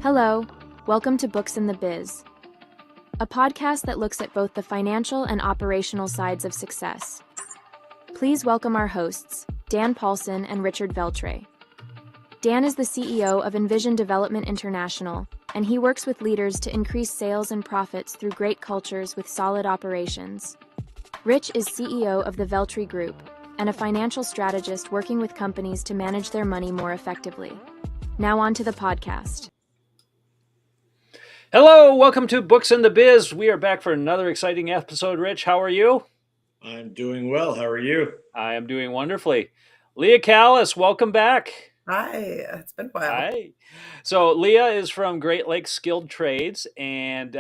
Hello, welcome to Books in the Biz, a podcast that looks at both the financial and operational sides of success. Please welcome our hosts, Dan Paulson and Richard Veltre. Dan is the CEO of Envision Development International, and he works with leaders to increase sales and profits through great cultures with solid operations. Rich is CEO of the Veltre Group and a financial strategist working with companies to manage their money more effectively. Now on to the podcast. Hello, welcome to Books in the Biz. We are back for another exciting episode. Rich, how are you? I'm doing well. How are you? I am doing wonderfully. Leah Kallas, welcome back. Hi, it's been a while. Hi. So Leah is from Great Lakes Skilled Trades, and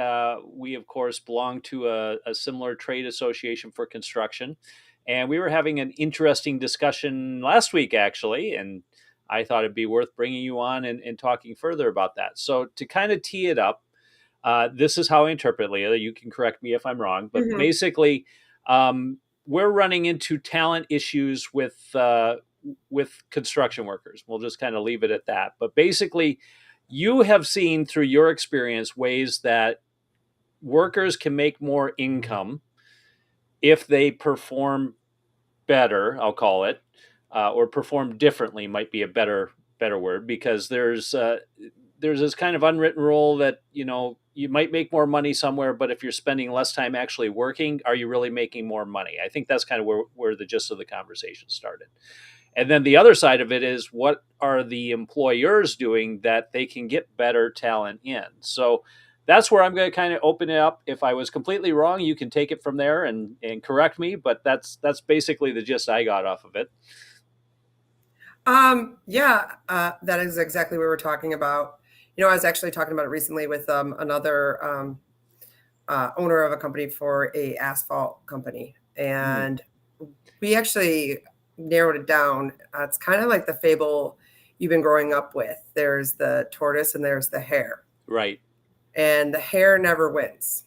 we, of course, belong to a similar trade association for construction. And we were having an interesting discussion last week, actually, and I thought it'd be worth bringing you on and talking further about that. So to kind of tee it up, this is how I interpret, Leah. You can correct me if I'm wrong, but basically, we're running into talent issues with construction workers. We'll just kind of leave it at that. But basically, you have seen through your experience ways that workers can make more income if they perform better, I'll call it, or perform differently might be a better word, because there's this kind of unwritten rule that, you might make more money somewhere, but if you're spending less time actually working, are you really making more money? I think that's kind of where the gist of the conversation started. And then the other side of it is, what are the employers doing that they can get better talent in? So that's where I'm going to kind of open it up. If I was completely wrong, you can take it from there and correct me, but that's basically the gist I got off of it. That is exactly what we're talking about. I was actually talking about it recently with another owner of a company for a asphalt company, and we actually narrowed it down. It's kind of like the fable you've been growing up with. There's the tortoise and there's the hare. Right. And the hare never wins.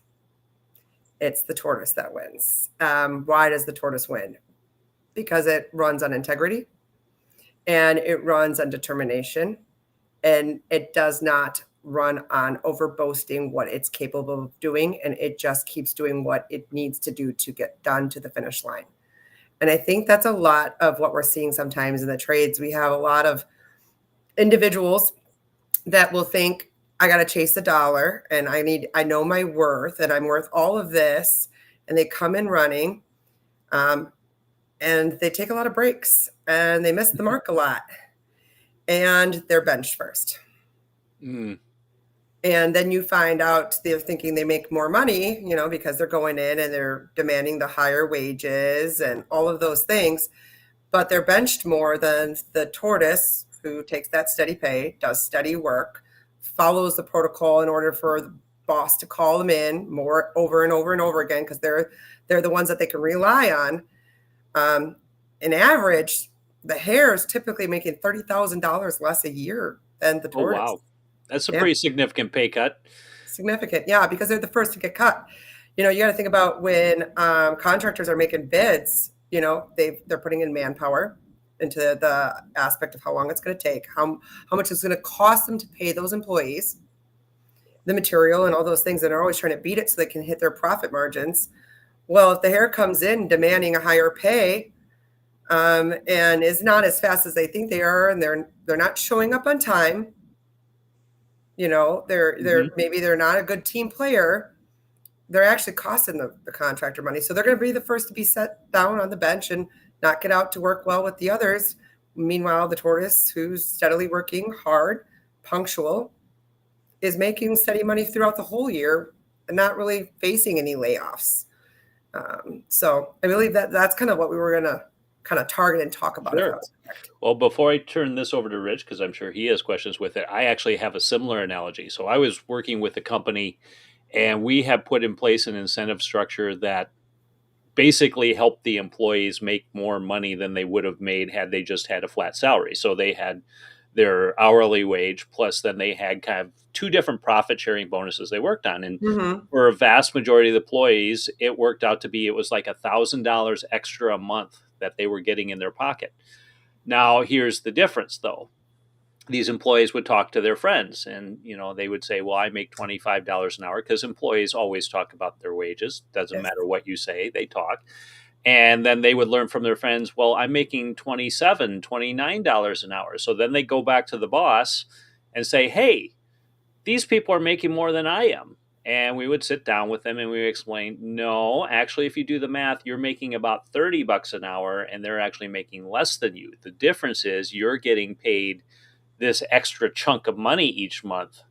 It's the tortoise that wins. Why does the tortoise win? Because it runs on integrity and it runs on determination, and it does not run on over boasting what it's capable of doing. And it just keeps doing what it needs to do to get done to the finish line. And I think that's a lot of what we're seeing sometimes in the trades. We have a lot of individuals that will think, I got to chase the dollar, and I know my worth, and I'm worth all of this. And they come in running, and they take a lot of breaks, and they miss the mark a lot, and they're benched first. And then you find out they're thinking they make more money, because they're going in and they're demanding the higher wages and all of those things, but they're benched more than the tortoise, who takes that steady pay, does steady work, follows the protocol in order for the boss to call them in more over and over and over again, because they're the ones that they can rely on. In average, the hare is typically making $30,000 less a year than the tortoise. Oh, wow. That's a pretty significant pay cut. Significant, yeah, because they're the first to get cut. You got to think about when contractors are making bids, they're putting in manpower into the aspect of how long it's going to take, how much it's going to cost them to pay those employees, the material and all those things, and they're always trying to beat it so they can hit their profit margins. Well, if the hare comes in demanding a higher pay, and is not as fast as they think they are, and they're not showing up on time, maybe they're not a good team player, they're actually costing the contractor money. So they're going to be the first to be set down on the bench and not get out to work well with the others. Meanwhile, the tortoise, who's steadily working hard, punctual, is making steady money throughout the whole year and not really facing any layoffs. So I believe that's kind of what we were going to kind of target and talk about. Sure. Well, before I turn this over to Rich, because I'm sure he has questions with it, I actually have a similar analogy. So I was working with a company, and we have put in place an incentive structure that basically helped the employees make more money than they would have made had they just had a flat salary. So they had their hourly wage. Plus, then they had kind of two different profit sharing bonuses they worked on. And for a vast majority of the employees, it worked out to be, it was like $1,000 extra a month that they were getting in their pocket. Now, here's the difference, though. These employees would talk to their friends and, they would say, well, I make $25 an hour, because employees always talk about their wages. Doesn't matter what you say, they talk. And then they would learn from their friends, well, I'm making $27, $29 an hour. So then they go back to the boss and say, hey, these people are making more than I am. And we would sit down with them and we would explain, no, actually, if you do the math, you're making about $30 an hour and they're actually making less than you. The difference is you're getting paid this extra chunk of money each month,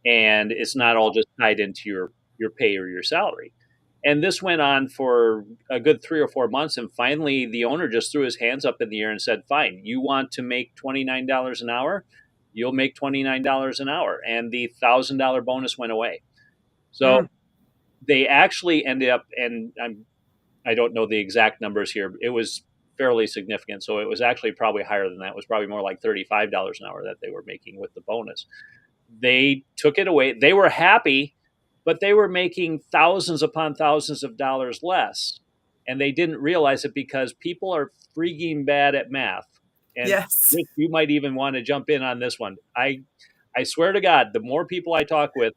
and it's not all just tied into your pay or your salary. And this went on for a good 3 or 4 months. And finally, the owner just threw his hands up in the air and said, fine, you want to make $29 an hour? You'll make $29 an hour. And the $1,000 bonus went away. So they actually ended up, and I don't know the exact numbers here, it was fairly significant. So it was actually probably higher than that. It was probably more like $35 an hour that they were making with the bonus. They took it away. They were happy, but they were making thousands upon thousands of dollars less. And they didn't realize it because people are freaking bad at math. And yes, Rich, you might even want to jump in on this one. I swear to God, the more people I talk with,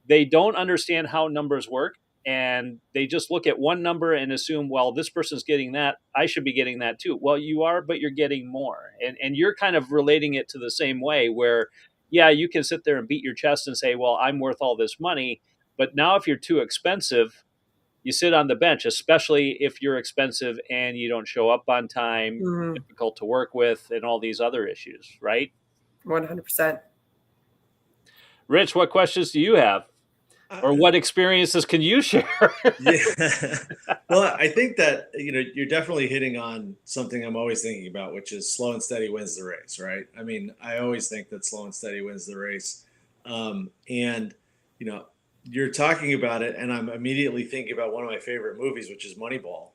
they don't understand how numbers work. And they just look at one number and assume, well, this person's getting that, I should be getting that too. Well, you are, but you're getting more. And you're kind of relating it to the same way where, yeah, you can sit there and beat your chest and say, well, I'm worth all this money. But now if you're too expensive, you sit on the bench, especially if you're expensive and you don't show up on time, difficult to work with, and all these other issues, right? 100%. Rich, what questions do you have? Or what experiences can you share? Yeah. Well, I think that, you're definitely hitting on something I'm always thinking about, which is slow and steady wins the race, right? I mean, I always think that slow and steady wins the race. And, you're talking about it, and I'm immediately thinking about one of my favorite movies, which is Moneyball,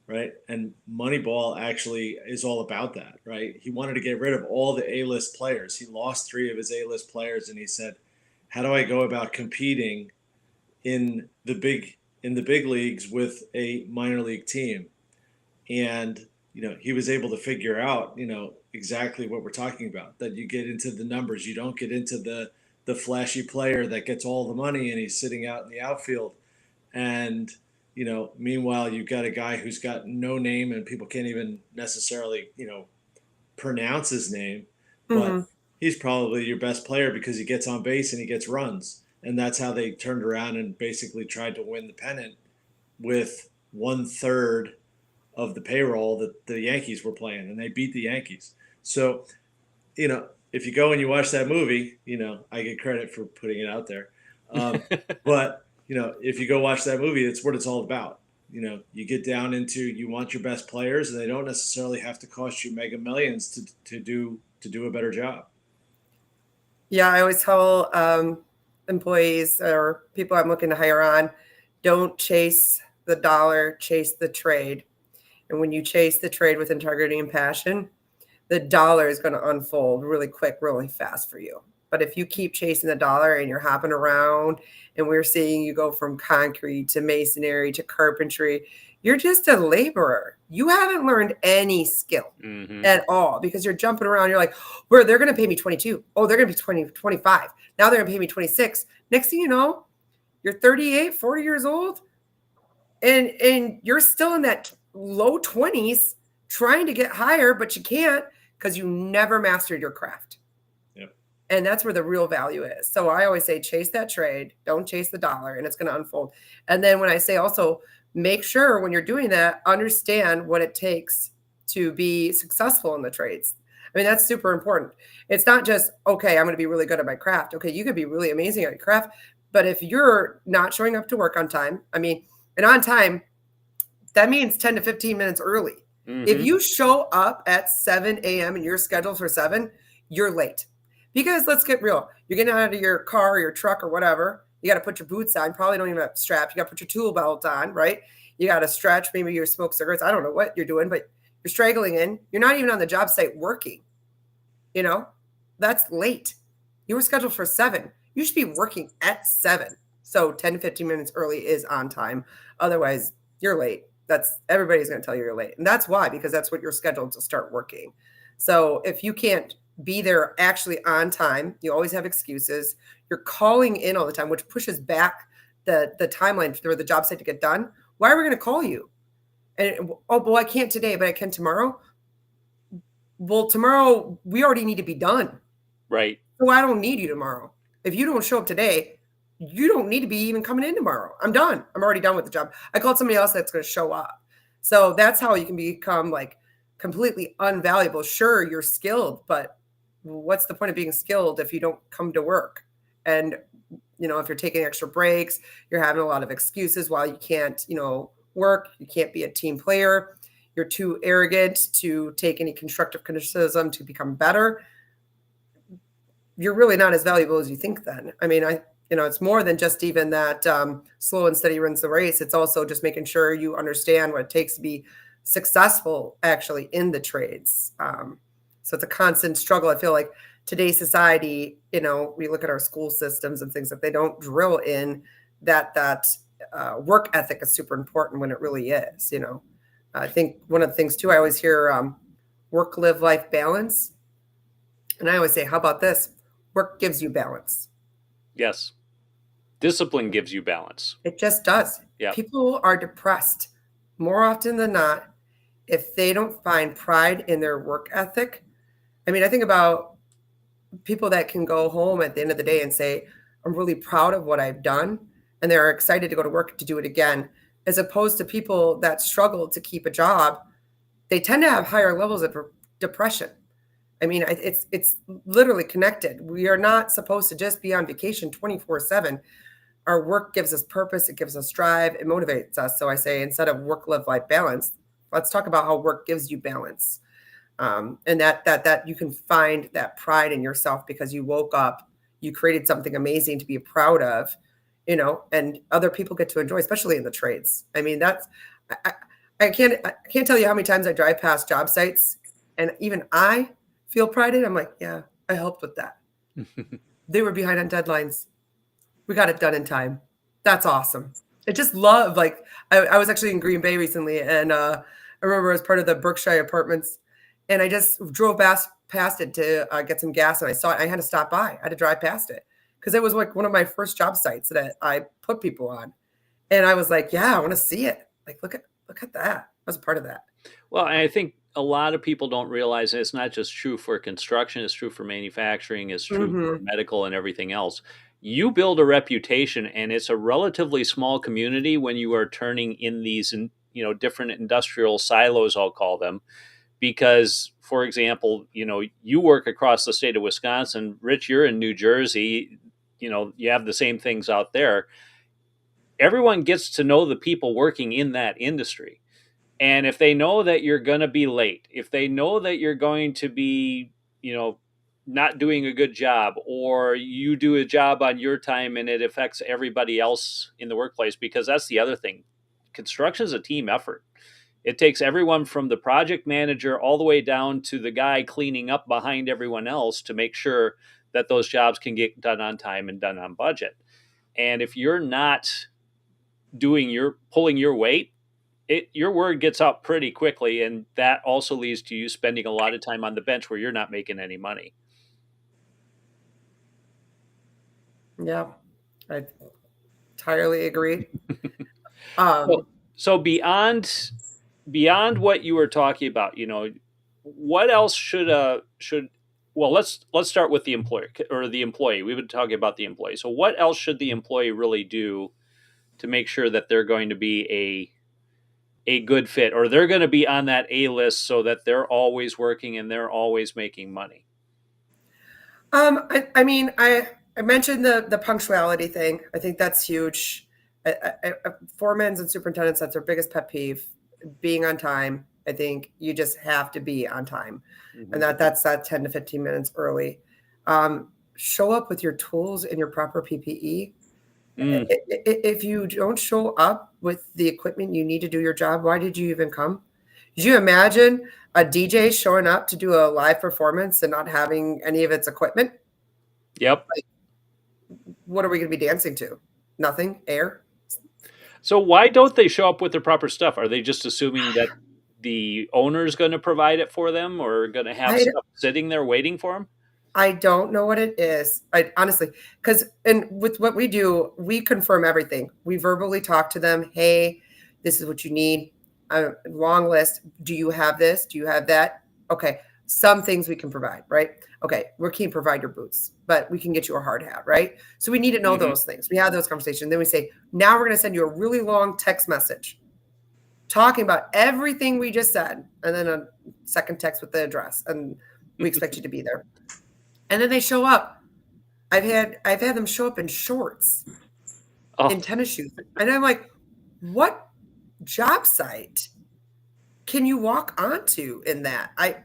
right? And Moneyball actually is all about that, right? He wanted to get rid of all the A-list players. He lost 3 of his A-list players, and he said, how do I go about competing in the big leagues with a minor league team? And he was able to figure out exactly what we're talking about, that you get into the numbers, you don't get into the flashy player that gets all the money and he's sitting out in the outfield, and meanwhile you've got a guy who's got no name and people can't even necessarily pronounce his name, but he's probably your best player because he gets on base and he gets runs. And that's how they turned around and basically tried to win the pennant with 1/3 of the payroll that the Yankees were playing, and they beat the Yankees. So, if you go and you watch that movie, I get credit for putting it out there. But, if you go watch that movie, it's what it's all about. You get down into, you want your best players, and they don't necessarily have to cost you mega millions to do a better job. Yeah, I always tell employees or people I'm looking to hire on, don't chase the dollar, chase the trade. And when you chase the trade with integrity and passion, the dollar is going to unfold really quick, really fast for you. But if you keep chasing the dollar and you're hopping around, and we're seeing you go from concrete to masonry to carpentry, you're just a laborer. You haven't learned any skill at all, because you're jumping around. You're like, where they're going to pay me 22. Oh, they're going to be 20, 25. Now they're going to pay me 26. Next thing you know, you're 38, 40 years old, and you're still in that low 20s trying to get higher, but you can't because you never mastered your craft. Yep. And that's where the real value is. So I always say, chase that trade, don't chase the dollar, and it's going to unfold. And then when I say also, make sure when you're doing that, understand what it takes to be successful in the trades. I mean, that's super important. It's not just, okay, I'm going to be really good at my craft. Okay, you could be really amazing at your craft, but if you're not showing up to work on time, and on time, that means 10 to 15 minutes early. If you show up at 7 a.m. and you're scheduled for 7, you're late. Because let's get real. You're getting out of your car or your truck or whatever. You got to put your boots on. Probably don't even have straps. You got to put your tool belt on, right? You got to stretch. Maybe you smoke cigarettes. I don't know what you're doing, but you're straggling in. You're not even on the job site working, That's late. You were scheduled for 7. You should be working at 7. So 10 to 15 minutes early is on time. Otherwise, you're late. Everybody's going to tell you you're late. And that's why, because that's what you're scheduled to start working. So if you can't be there actually on time, you always have excuses. You're calling in all the time, which pushes back the timeline for the job site to get done. Why are we going to call you? And well, I can't today, but I can tomorrow. Well, tomorrow we already need to be done. Right. So I don't need you tomorrow. If you don't show up today, you don't need to be even coming in tomorrow. I'm done. I'm already done with the job. I called somebody else that's going to show up. So that's how you can become like completely unvaluable. Sure, you're skilled, but what's the point of being skilled if you don't come to work? And, if you're taking extra breaks, you're having a lot of excuses while you can't, work, you can't be a team player. You're too arrogant to take any constructive criticism to become better. You're really not as valuable as you think then. I mean, it's more than just even that slow and steady wins the race. It's also just making sure you understand what it takes to be successful actually in the trades. So it's a constant struggle. I feel like today's society, we look at our school systems and things that they don't drill in that work ethic is super important when it really is. I think one of the things too, I always hear work, live, life balance. And I always say, how about this? Work gives you balance. Yes. Discipline gives you balance. It just does. Yeah. People are depressed more often than not if they don't find pride in their work ethic. I mean, I think about people that can go home at the end of the day and say, I'm really proud of what I've done. And they're excited to go to work to do it again, as opposed to people that struggle to keep a job. They tend to have higher levels of depression. I mean, it's literally connected. We are not supposed to just be on vacation 24/7. Our work gives us purpose. It gives us drive. It motivates us. So I say, instead of work, live, life balance, let's talk about how work gives you balance. And that you can find that pride in yourself because you woke up, you created something amazing to be proud of, and other people get to enjoy, especially in the trades. I mean, I can't tell you how many times I drive past job sites and even I feel pride in it. I'm like, yeah, I helped with that. They were behind on deadlines. We got it done in time. That's awesome. I just love, like, I was actually in Green Bay recently, and I remember I was part of the Berkshire Apartments, and I just drove past it to get some gas, and I saw it. I had to stop by. I had to drive past it because it was like one of my first job sites that I put people on, and I was like, yeah, I want to see it. Like, look at that. I was a part of that. Well, I think a lot of people don't realize it's not just true for construction, it's true for manufacturing, it's true for medical and everything else. You build a reputation, and it's a relatively small community when you are turning in these, different industrial silos, I'll call them, because, for example, you work across the state of Wisconsin. Rich, you're in New Jersey. You have the same things out there. Everyone gets to know the people working in that industry. And if they know that you're going to be late, if they know that you're going to be, not doing a good job, or you do a job on your time and it affects everybody else in the workplace, because that's the other thing. Construction is a team effort. It takes everyone from the project manager all the way down to the guy cleaning up behind everyone else to make sure that those jobs can get done on time and done on budget. And if you're not pulling your weight, your word gets out pretty quickly, and that also leads to you spending a lot of time on the bench where you're not making any money. Yeah, I entirely agree. So beyond what you were talking about, what else should well, let's start with the employer or the employee. We've been talking about the employee. So what else should the employee really do to make sure that they're going to be a good fit, or they're going to be on that A list so that they're always working and they're always making money? I mean, I mentioned the punctuality thing. I think that's huge. Foremans and superintendents, that's their biggest pet peeve, being on time. I think you just have to be on time. And that's that 10 to 15 minutes early. Show up with your tools and your proper PPE. If you don't show up with the equipment you need to do your job, why did you even come? Did you imagine a DJ showing up to do a live performance and not having any of its equipment. Yep. Like, what are we going to be dancing to? Nothing? Air? So why don't they show up with their proper stuff? Are they just assuming that the owner's going to provide it for them, or going to have stuff sitting there waiting for them? I don't know what it is. I honestly, and with what we do, we confirm everything. We verbally talk to them. Hey, this is what you need. A long list. Do you have this? Do you have that? Okay. Some things we can provide, right? Okay. We can't provide your boots, but we can get you a hard hat, right? So we need to know those things. We have those conversations. Then we say, now we're going to send you a really long text message talking about everything we just said. And then a second text with the address. And we expect you to be there. And then they show up. I've had them show up in shorts, in tennis shoes. And I'm like, what job site can you walk onto in that? I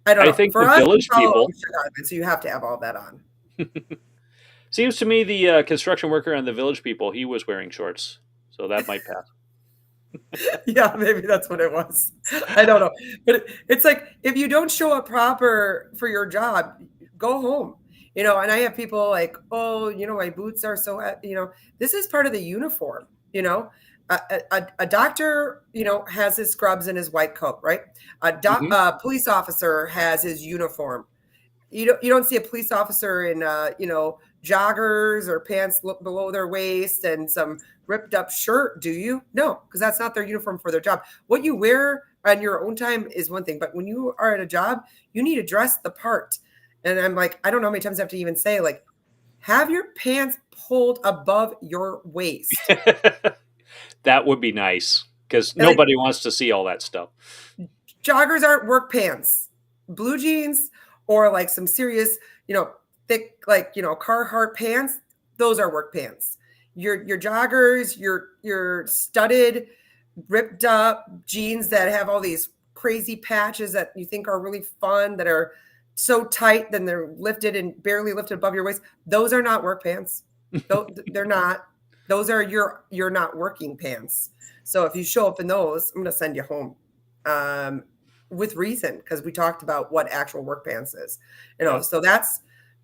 don't know. I think for the us, village people. So you have to have all that on. Seems to me the construction worker and the village people, he was wearing shorts. So that might pass. Yeah, maybe that's what it was. I don't know. But it's like, if you don't show up proper for your job, go home. And I have people like, oh, my boots are so, this is part of the uniform. A doctor, has his scrubs and his white coat, right? A police officer has his uniform. You don't see a police officer in, joggers or pants below their waist and some ripped up shirt, do you? No, because that's not their uniform for their job. What you wear on your own time is one thing, but when you are at a job, you need to dress the part. And I'm like, I don't know how many times I have to even say, like, have your pants pulled above your waist. That would be nice, because nobody wants to see all that stuff. Joggers aren't work pants. Blue jeans or like some serious, thick, like, Carhartt pants, those are work pants. Your joggers, your studded, ripped up jeans that have all these crazy patches that you think are really fun, that are so tight, then they're lifted and barely lifted above your waist. Those are not work pants. They're not. Those are you're not working pants. So if you show up in those, I'm going to send you home. With reason, because we talked about what actual work pants is. So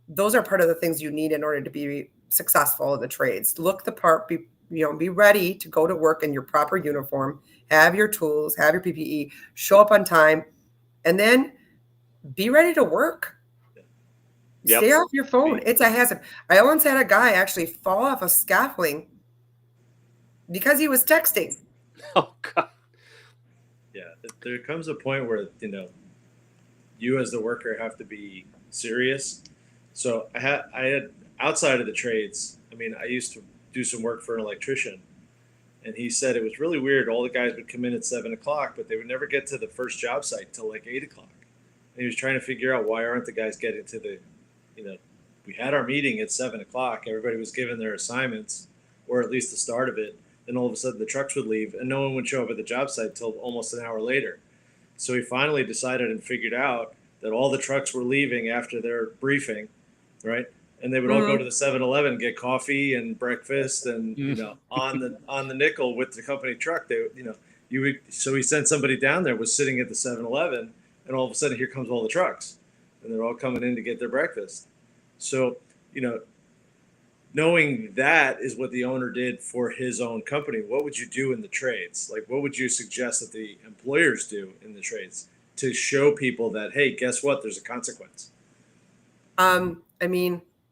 those are part of the things you need in order to be successful in the trades. Look the part, be ready to go to work in your proper uniform, have your tools, have your PPE, show up on time, and then be ready to work. Yep. Stay off your phone. It's a hazard. I once had a guy actually fall off a scaffolding because he was texting. Oh, God. Yeah, there comes a point where, you as the worker have to be serious. So I had outside of the trades, I used to do some work for an electrician, and he said it was really weird. All the guys would come in at 7:00, but they would never get to the first job site till like 8:00. And he was trying to figure out, why aren't the guys getting to the, we had our meeting at 7:00. Everybody was given their assignments, or at least the start of it. Then all of a sudden the trucks would leave and no one would show up at the job site till almost an hour later. So he finally decided and figured out that all the trucks were leaving after their briefing, right? And they would all go to the 7-Eleven, get coffee and breakfast, and on the nickel with the company truck. So he sent somebody down there, was sitting at the 7-Eleven, and all of a sudden here comes all the trucks, and they're all coming in to get their breakfast. So knowing that is what the owner did for his own company, what would you do in the trades? Like, what would you suggest that the employers do in the trades to show people that, hey, guess what? There's a consequence.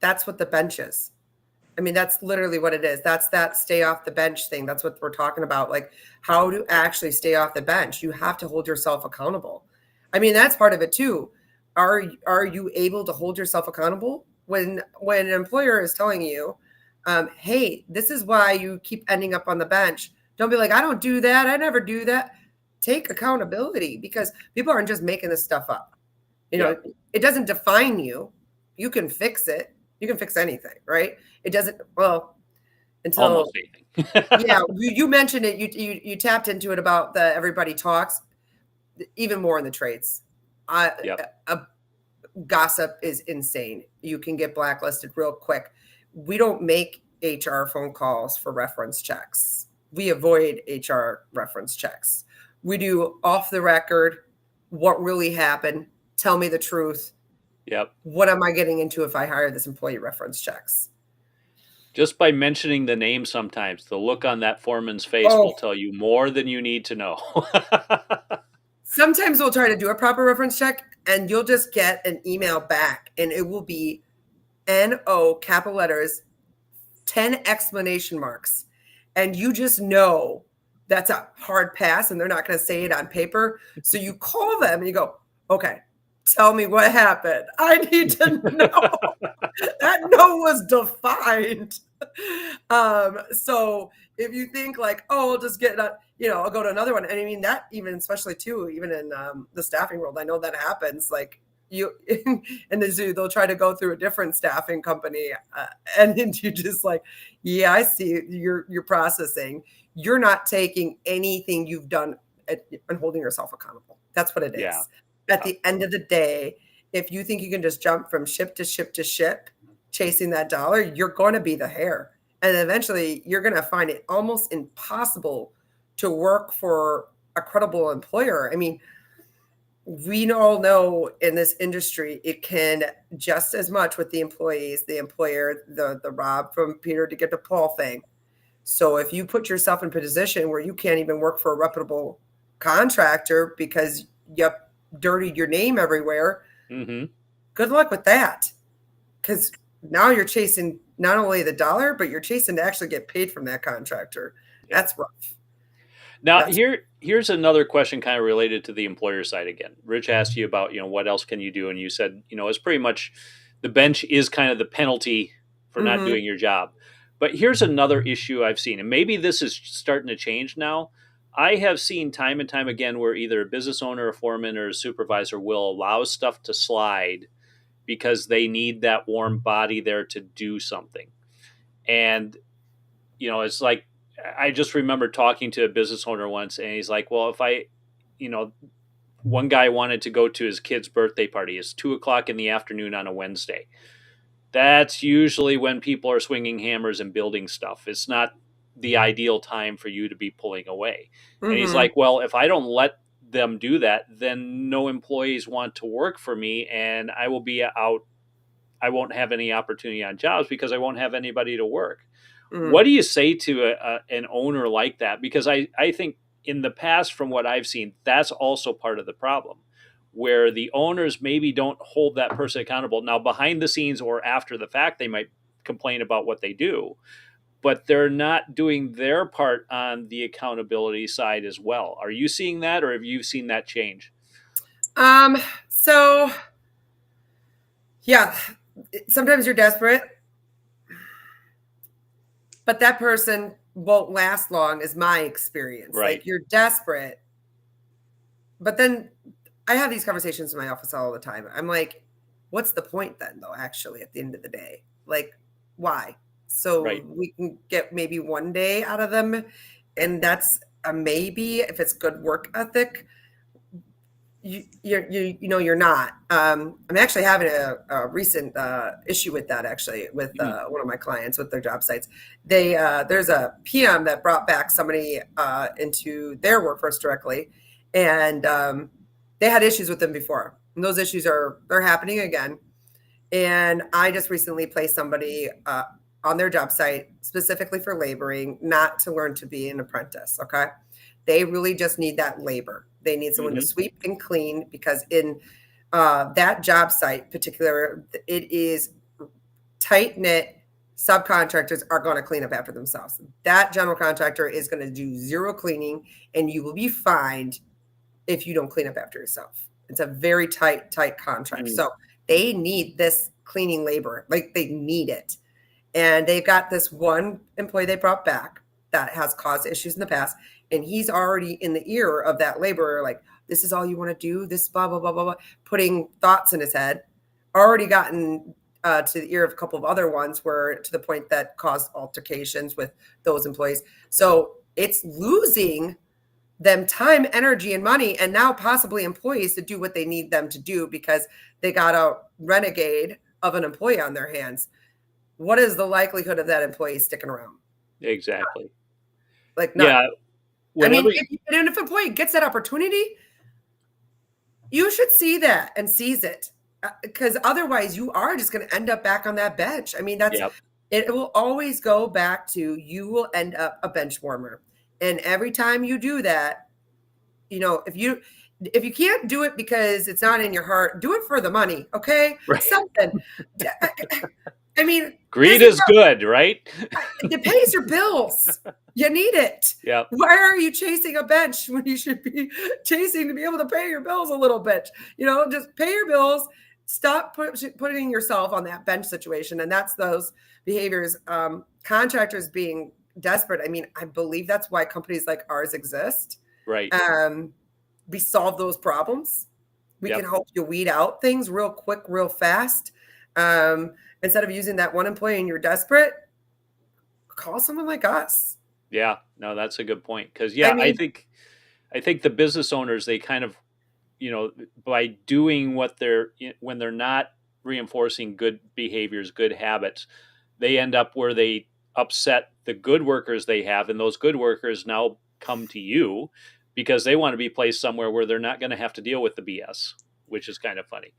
That's what the bench is. That's literally what it is. That's that stay off the bench thing. That's what we're talking about. Like, how to actually stay off the bench. You have to hold yourself accountable. That's part of it too. Are you able to hold yourself accountable when an employer is telling you, hey, this is why you keep ending up on the bench? Don't be like, I don't do that. I never do that. Take accountability, because people aren't just making this stuff up. It doesn't define you. You can fix it. You can fix anything, right? It doesn't, until almost anything. Yeah, you mentioned it. You tapped into it about the everybody talks, even more in the trades. Gossip is insane. You can get blacklisted real quick. We don't make HR phone calls for reference checks. We avoid HR reference checks. We do off the record what really happened. Tell me the truth. Yep. What am I getting into if I hire this employee reference checks? Just by mentioning the name sometimes, the look on that foreman's face will tell you more than you need to know. Sometimes we'll try to do a proper reference check and you'll just get an email back and it will be NO capital letters, 10 exclamation marks. And you just know that's a hard pass and they're not going to say it on paper. So you call them and you go, okay, tell me what happened. I need to know. That no was defined. So if you think like, oh, I'll just get, I'll go to another one. And I mean, that even, especially too, even in the staffing world, I know that happens. Like you, and they'll try to go through a different staffing company. And then you just like, yeah, I see you're processing. You're not taking anything you've done and holding yourself accountable. That's what it is. Yeah. At the end of the day, if you think you can just jump from ship to ship to ship, chasing that dollar, you're going to be the hare. And eventually you're going to find it almost impossible to work for a credible employer. I mean, we all know in this industry, it can just as much with the employees, the employer, the rob from Peter to get to Paul thing. So if you put yourself in a position where you can't even work for a reputable contractor because you dirtied your name everywhere, good luck with that. Because now you're chasing not only the dollar, but you're chasing to actually get paid from that contractor. Yeah. That's rough. Now, here's another question kind of related to the employer side again. Rich asked you about, what else can you do? And you said, it's pretty much the bench is kind of the penalty for not doing your job. But here's another issue I've seen, and maybe this is starting to change now. I have seen time and time again where either a business owner, a foreman, or a supervisor will allow stuff to slide because they need that warm body there to do something. And, it's like, I just remember talking to a business owner once, and he's like, well, if one guy wanted to go to his kid's birthday party. It's 2:00 in the afternoon on a Wednesday. That's usually when people are swinging hammers and building stuff. It's not the ideal time for you to be pulling away. And he's like, well, if I don't let them do that, then no employees want to work for me and I will be out. I won't have any opportunity on jobs because I won't have anybody to work. What do you say to an owner like that? Because I think in the past, from what I've seen, that's also part of the problem, where the owners maybe don't hold that person accountable. Now, behind the scenes or after the fact, they might complain about what they do, but they're not doing their part on the accountability side as well. Are you seeing that, or have you seen that change? So yeah, sometimes you're desperate, but that person won't last long is my experience. Right. Like you're desperate, but then I have these conversations in my office all the time. I'm like, what's the point then though, actually, at the end of the day? Like, why? So we can get maybe one day out of them. And that's a maybe if it's good work ethic. You're not. I'm actually having a recent issue with that, actually, with one of my clients with their job sites. There's a PM that brought back somebody into their workforce directly, and they had issues with them before. And those issues they're happening again. And I just recently placed somebody on their job site specifically for laboring, not to learn to be an apprentice. Okay. They really just need that labor. They need someone to sweep and clean because in that job site particular, it is tight knit. Subcontractors are going to clean up after themselves. That general contractor is going to do zero cleaning and you will be fined if you don't clean up after yourself. It's a very tight contract. So they need this cleaning labor, like they need it. And they've got this one employee they brought back that has caused issues in the past. And he's already in the ear of that laborer, like, this is all you want to do, this blah, blah, blah, blah, blah, putting thoughts in his head, already gotten to the ear of a couple of other ones where to the point that caused altercations with those employees. So it's losing them time, energy, and money, and now possibly employees to do what they need them to do because they got a renegade of an employee on their hands. What is the likelihood of that employee sticking around? Exactly. Like, not. Yeah. I mean, if an employee gets that opportunity, You should see that and seize it, because otherwise you are just going to end up back on that bench. I mean, Yep. it will always go back to you will end up a bench warmer. And every time you do that, if you can't do it because it's not in your heart, do it for the money, okay? Right. Something. I mean, Greed is good, right? it pays your bills. You need it. Yep. Why are you chasing a bench when you should be chasing to be able to pay your bills a little bit? Just pay your bills. Stop putting yourself on that bench situation. And that's those behaviors. Contractors being desperate. I mean, I believe that's why companies like ours exist. Right. We solve those problems. We Yep. can help you weed out things real quick, real fast. Instead of using that one employee and you're desperate, call someone like us. Yeah, no, that's a good point. Because I think the business owners, they kind of, by doing when they're not reinforcing good behaviors, good habits, they end up where they upset the good workers they have, and those good workers now come to you because they want to be placed somewhere where they're not going to have to deal with the BS, which is kind of funny.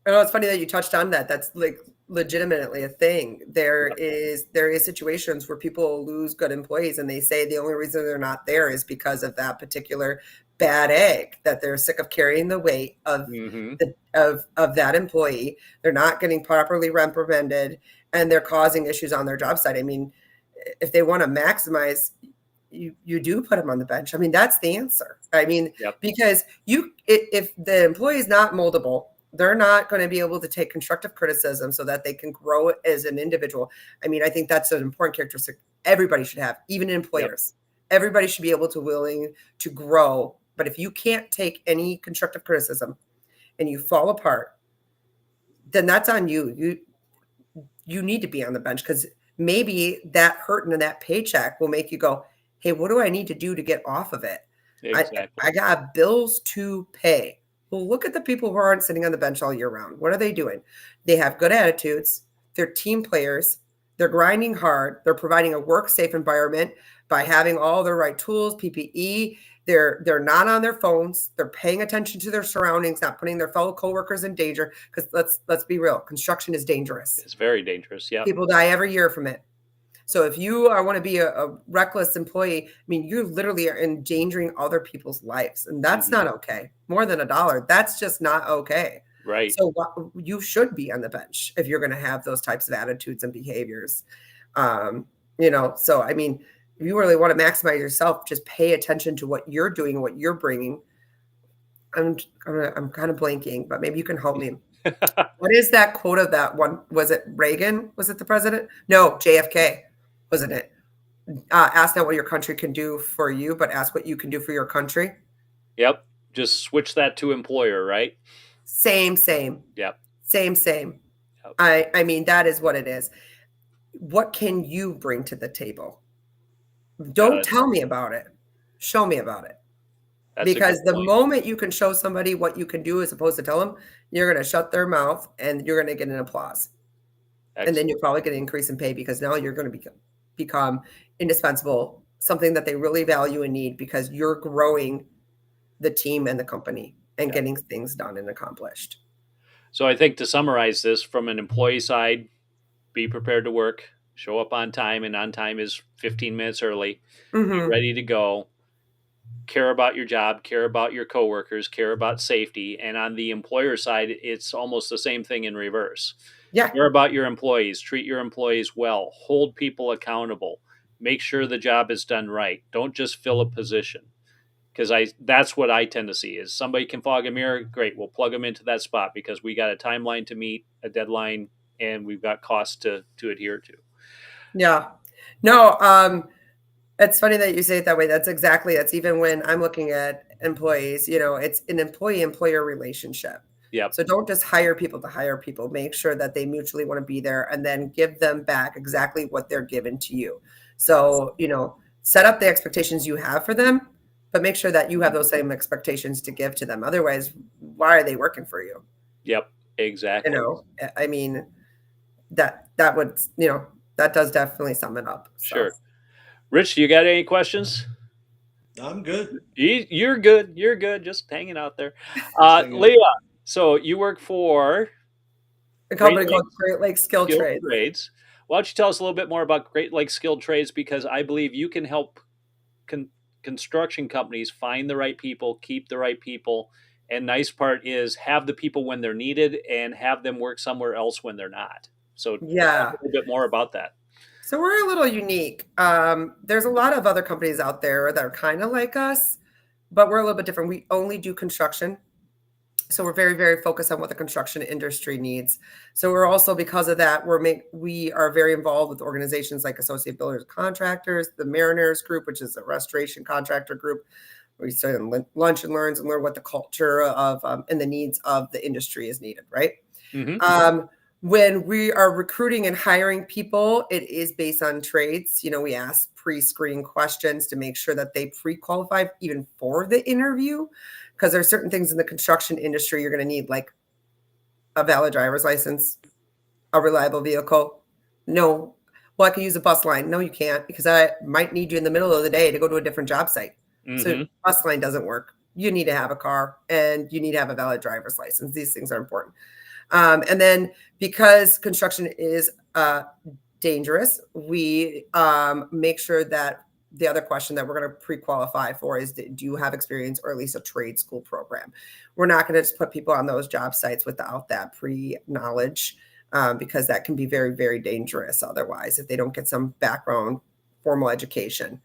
Oh, it's funny that you touched on that. That's like legitimately a thing. There is situations where people lose good employees and they say the only reason they're not there is because of that particular bad egg, that they're sick of carrying the weight of of that employee. They're not getting properly reprimanded and they're causing issues on their job site. I mean, if they want to maximize, you do put them on the bench. I mean, that's the answer. I mean, because if the employee is not moldable, they're not going to be able to take constructive criticism so that they can grow as an individual. I mean, I think that's an important characteristic everybody should have, even employers. Everybody should be able to willing to grow. But if you can't take any constructive criticism and you fall apart, then that's on you. You need to be on the bench, because maybe that hurt and that paycheck will make you go, hey, what do I need to do to get off of it? Exactly. I got bills to pay. Well, look at the people who aren't sitting on the bench all year round. What are they doing? They have good attitudes. They're team players. They're grinding hard. They're providing a work-safe environment by having all the right tools, PPE. They're not on their phones. They're paying attention to their surroundings, not putting their fellow coworkers in danger. Because let's be real, construction is dangerous. It's very dangerous. Yeah, people die every year from it. So if you want to be a reckless employee, I mean, you literally are endangering other people's lives, and that's not okay. More than $1, that's just not okay. Right. So you should be on the bench if you're going to have those types of attitudes and behaviors. So I mean, if you really want to maximize yourself, just pay attention to what you're doing, what you're bringing. I'm kind of blanking, but maybe you can help me. What is that quote of that one? Was it Reagan? Was it the president? No, JFK. Wasn't it? Ask not what your country can do for you, but ask what you can do for your country. Yep. Just switch that to employer, right? Same. Yep. Same. Yep. I mean, that is what it is. What can you bring to the table? Don't tell me about it. Show me about it. Because the moment you can show somebody what you can do as opposed to tell them, you're going to shut their mouth and you're going to get an applause. Excellent. And then you're probably going to increase in pay, because now you're going to become indispensable, something that they really value and need, because you're growing the team and the company and getting things done and accomplished. So I think, to summarize this, from an employee side, be prepared to work, show up on time, and on time is 15 minutes early, be ready to go, care about your job, care about your coworkers, care about safety. And on the employer side, it's almost the same thing in reverse. Yeah. Care about your employees, treat your employees well, hold people accountable, make sure the job is done right. Don't just fill a position. Because that's what I tend to see is somebody can fog a mirror. Great. We'll plug them into that spot because we got a timeline to meet, a deadline, and we've got costs to adhere to. Yeah. No, it's funny that you say it that way. That's even when I'm looking at employees, it's an employee-employer relationship. Yep. So don't just hire people to hire people. Make sure that they mutually want to be there, and then give them back exactly what they're given to you. So, set up the expectations you have for them, but make sure that you have those same expectations to give to them. Otherwise, why are they working for you? Yep, exactly. I mean, that would, that does definitely sum it up. So. Sure. Rich, you got any questions? I'm good. You're good. You're good. Just hanging out there. Just hanging out. Leah, so you work for A Great company called Lakes Great Lakes Skilled Skilled Trades. Trades. Why don't you tell us a little bit more about Great Lakes Skilled Trades? Because I believe you can help con- construction companies find the right people, keep the right people, and nice part is have the people when they're needed and have them work somewhere else when they're not. So talk Yeah. a little bit more about that. So we're a little unique. There's a lot of other companies out there that are kind of like us, but we're a little bit different. We only do construction. So we're very, very focused on what the construction industry needs. So we're also, because of that, we are very involved with organizations like Associate Builders and Contractors, the Mariners Group, which is a restoration contractor group. We sit in lunch and learns and learn what the culture of and the needs of the industry is needed, right? When we are recruiting and hiring people, it is based on trades. We ask pre-screen questions to make sure that they pre-qualify even for the interview, because there are certain things in the construction industry you're going to need, like a valid driver's license, a reliable vehicle. No, well, I can use a bus line. No, you can't, because I might need you in the middle of the day to go to a different job site. So bus line doesn't work. You need to have a car and you need to have a valid driver's license. These things are important. And then, because construction is dangerous, we make sure that the other question that we're going to pre-qualify for is, do you have experience or at least a trade school program? We're not going to just put people on those job sites without that pre-knowledge, because that can be very, very dangerous otherwise if they don't get some background formal education.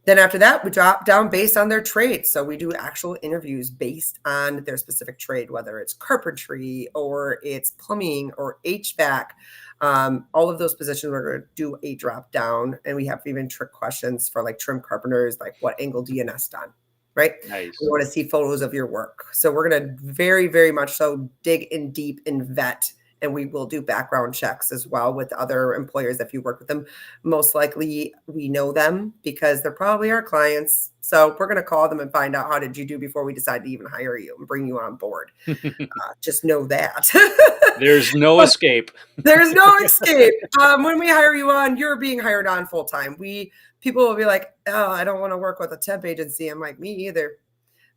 Then after that, we drop down based on their trade. So we do actual interviews based on their specific trade, whether it's carpentry or it's plumbing or HVAC. All of those positions, we're going to do a drop down, and we have even trick questions for like trim carpenters, like what angle do you nest on, right? Nice. We want to see photos of your work. So we're going to very, very much so dig in deep and vet. And we will do background checks as well with other employers. If you work with them, most likely we know them because they're probably our clients. So we're going to call them and find out, how did you do before we decide to even hire you and bring you on board. Just know that. There's no escape. There's no escape. When we hire you on, you're being hired on full time. People will be like, oh, I don't want to work with a temp agency. I'm like, me either.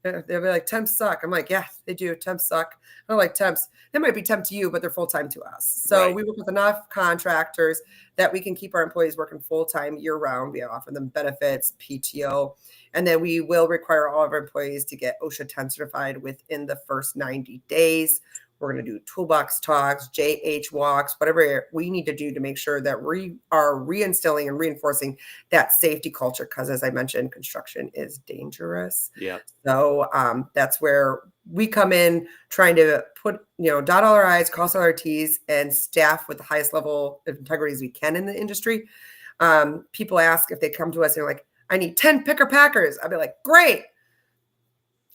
They'll be like, temps suck. I'm like, yeah, they do. Temps suck. I don't like temps. They might be temp to you, but they're full time to us. So Right. We work with enough contractors that we can keep our employees working full time year round. We offer them benefits, PTO, and then we will require all of our employees to get OSHA 10 certified within the first 90 days. We're going to do toolbox talks, JH walks, whatever we need to do to make sure that we are reinstilling and reinforcing that safety culture. Because as I mentioned, construction is dangerous. Yeah. So that's where we come in, trying to dot all our I's, cross all our T's, and staff with the highest level of integrity as we can in the industry. People ask if they come to us and they're like, I need 10 picker packers. I'd be like, great.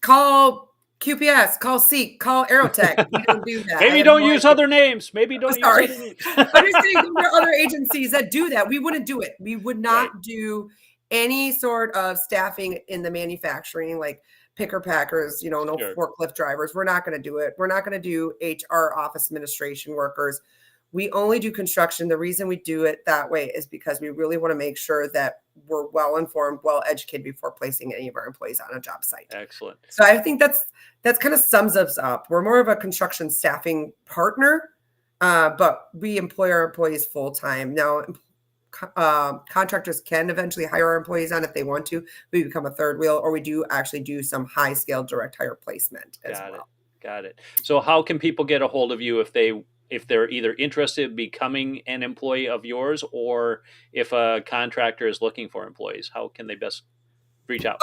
Call QPS, call Seek, call Aerotech. We don't do that. Maybe don't use other names. Maybe don't use other names. I'm just saying there are other agencies that do that. We wouldn't do it. We would not do any sort of staffing in the manufacturing, like picker packers, no forklift drivers. We're not going to do it. We're not going to do HR, office administration workers. We only do construction. The reason we do it that way is because we really want to make sure that we're well informed, well educated before placing any of our employees on a job site. Excellent. So I think that's kind of sums us up. We're more of a construction staffing partner, but we employ our employees full time. Now, contractors can eventually hire our employees on if they want to. We become a third wheel, or we do actually do some high scale direct hire placement as well. Got it. So how can people get a hold of you if they're either interested in becoming an employee of yours, or if a contractor is looking for employees? How can they best reach out?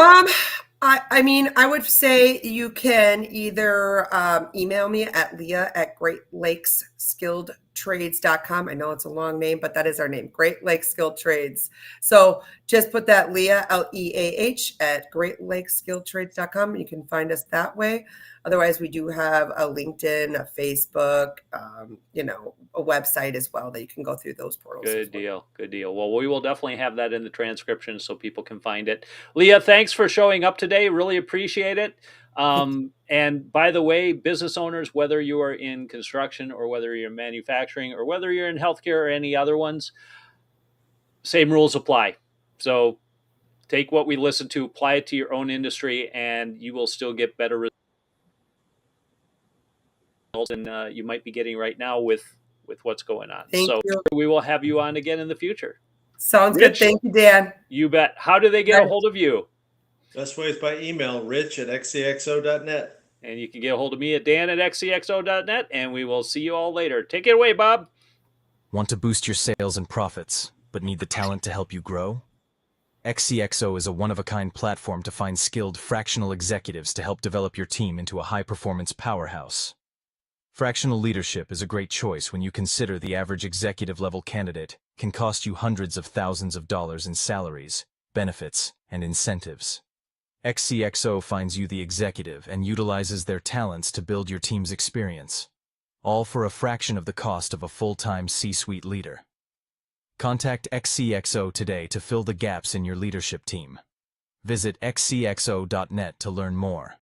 I would say you can either email me at leah@greatlakesskilledtrades.com. I know it's a long name, but that is our name, Great Lakes Skilled Trades. So just put that Leah, Leah, at greatlakesskilledtrades.com. You can find us that way. Otherwise, we do have a LinkedIn, a Facebook, a website as well that you can go through those portals. Good deal. Well, we will definitely have that in the transcription so people can find it. Leah, thanks for showing up today. Really appreciate it. And by the way, business owners, whether you are in construction or whether you're in manufacturing or whether you're in healthcare or any other ones, same rules apply. So take what we listen to, apply it to your own industry, and you will still get better results than you might be getting right now with what's going on. Thank So you. we will have you on again in the future. Sounds Rich, good. Thank you, Dan. You bet. How do they get a hold of you? Best way is by email, rich@xcxo.net. And you can get a hold of me at dan@xcxo.net, and we will see you all later. Take it away, Bob. Want to boost your sales and profits, but need the talent to help you grow? XCXO is a one-of-a-kind platform to find skilled fractional executives to help develop your team into a high-performance powerhouse. Fractional leadership is a great choice when you consider the average executive-level candidate can cost you hundreds of thousands of dollars in salaries, benefits, and incentives. XCXO finds you the executive and utilizes their talents to build your team's experience, all for a fraction of the cost of a full-time C-suite leader. Contact XCXO today to fill the gaps in your leadership team. Visit xcxo.net to learn more.